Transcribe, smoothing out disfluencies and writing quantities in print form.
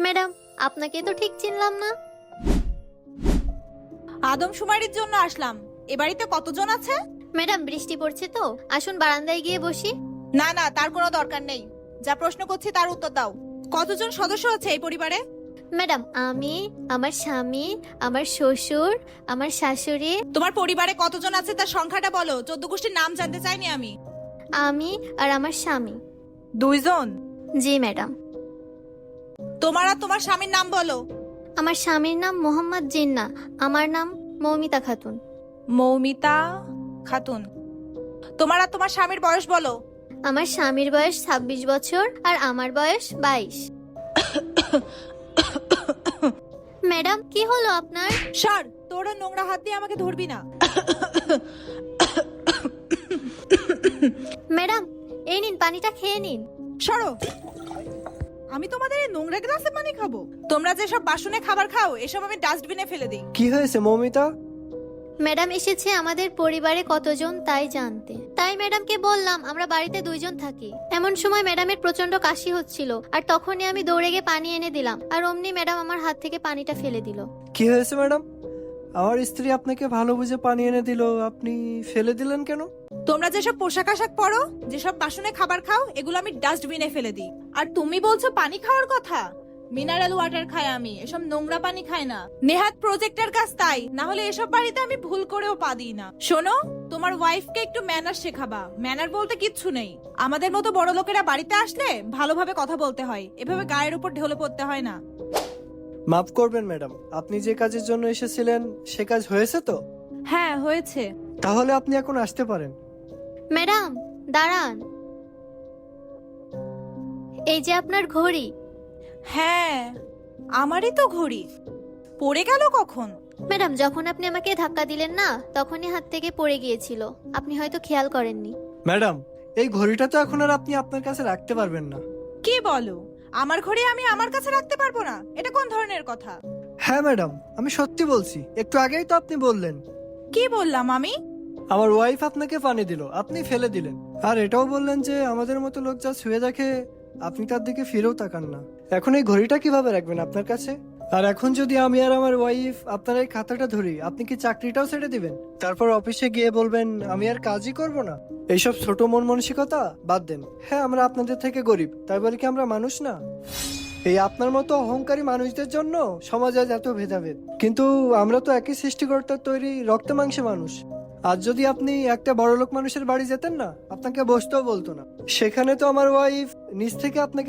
Madam, আপনাকে তো ঠিক চিনলাম না। আদমশুমারির জন্য আসলাম। এ বাড়িতে কতজন আছে? ম্যাডাম, বৃষ্টি পড়ছে তো, আসুন বারান্দায় গিয়ে বসি। না না, তার কোনো দরকার নেই। যা প্রশ্ন করছি তার উত্তর দাও। কতজন সদস্য আছে এই পরিবারে? ম্যাডাম, আমি, আমার স্বামী, আমার শ্বশুর, আমার শাশুড়ি। তোমার পরিবারে কতজন আছে তার সংখ্যাটা বলো। 14 গোষ্ঠীর নাম জানতে চাইনি আমি। আমি আর আমার স্বামী। 2 জন। জি ম্যাডাম। তোমার আর তোমার স্বামীর নাম বলো। আমার স্বামীর নাম মোহাম্মদ জিন্না, আমার নাম মৌমিতা খাতুন। মৌমিতা খাতুন। তোমার আর তোমার স্বামীর বয়স বলো। আমার স্বামীর বয়স 26 বছর আর আমার বয়স 22। ম্যাডাম, কি হলো আপনার? সর, তোরা নোংরা হাত দিয়ে আমাকে ধরবি না। ম্যাডাম, এই নিন, পানিটা খেয়ে নিন। সরো। আমি তোমাদের এই নোংরা গ্লাসে পানি খাবো? তোমরা যেসব বাসনে খাবার খাও এসব আমি ডাস্টবিনে ফেলে দিই। কি হয়েছে মৌমিতা? ম্যাডাম এসেছে আমাদের পরিবারে কতজন তাই জানতে। তাই ম্যাডামকে বললাম আমরা বাড়িতে 2 জন থাকি। এমন সময় ম্যাডামের প্রচন্ড কাশি হচ্ছিল, আর তখনই আমি দৌড়ে গিয়ে পানি এনে দিলাম, আর অমনি ম্যাডাম আমার হাত থেকে পানিটা ফেলে দিল। কি হয়েছে ম্যাডাম? আমার স্ত্রী আপনাকে ভালো বুঝে পানি এনে দিল, আপনি ফেলে দিলেন কেন? তোমরা যেসব পোশাক আশাক পরো, যেসব বাসনে খাবার খাও, এগুলো আমি ডাস্টবিনে ফেলে দিই। আর তুমি বলছো পানি খাওয়ার কথা? মিনারেল ওয়াটার খাই আমি, এসব নোংরা পানি খাই না। নেহাত প্রজেক্টের কাজ তাই, না হলে এসব বাড়িতে আমি ভুল করেও পা দিই না। শোনো, তোমার ওয়াইফকে একটু ম্যানার শেখাবা। ম্যানার বলতে কিচ্ছু নেই। আমাদের মতো বড় লোকেরা বাড়িতে আসলে ভালোভাবে কথা বলতে হয়, এভাবে গায়ের উপর ঢেলে পড়তে হয় না। মাফ করবেন ম্যাডাম, আপনি যে কাজের জন্য এসেছিলেন সে কাজ হয়েছে তো? হ্যাঁ হয়েছে। তাহলে আপনি এখন আসতে পারেন। ম্যাডাম দাঁড়ান, এই যে আপনার ঘড়ি। হ্যাঁ, আমারই তো ঘড়ি। পড়ে গেল কখন? ম্যাডাম, যখন আপনি আমাকে ধাক্কা দিলেন না, তখনই হাত থেকে পড়ে গিয়েছিল, আপনি হয়তো খেয়াল করেননি। ম্যাডাম, এই ঘড়িটা তো এখন আর আপনি আপনার কাছে রাখতে পারবেন না। কি বলো? আমার ঘড়ি আমি আমার কাছে রাখতে পারবো না? এটা কোন ধরনের কথা? হ্যাঁ ম্যাডাম, আমি সত্যি বলছি, একটু আগেই তো আপনি বললেন। কি বললাম আমি? আমার ওয়াইফ আপনাকে পানি দিল, আপনি ফেলে দিলেন। আর এটাও বললেন যে আমাদের মতো লোক যা ছুঁয়ে দেখে আপনি তার দিকে ফিরেও তাকান না। এখন এই ঘড়িটা কিভাবে রাখবেন আপনার কাছে? আর এখন যদি আমি আর আমার ওয়াইফ আপনার এই খাতাটা ধরি, আপনি কি চাকরিটাও ছেড়ে দিবেন? তারপর অফিসে গিয়ে বলবেন আমি আর কাজই করব না? এইসব ছোট মন মানসিকতা বাদ দেন। হ্যাঁ, আমরা আপনাদের থেকে গরিব, তাই বলে কি আমরা মানুষ না? এই আপনার মতো অহংকারী মানুষদের জন্য সমাজ আজ এত ভেদাভেদ। কিন্তু আমরা তো একই সৃষ্টিকর্তার তৈরি রক্ত মাংসে মানুষ। আজ যদি আপনি একটা বড়লোক মানুষের বাড়ি যেতেন না, আপনাকে বসতেও বলতো না। সেখানে তো আমার ওয়াইফ নিজ থেকে আপনাকে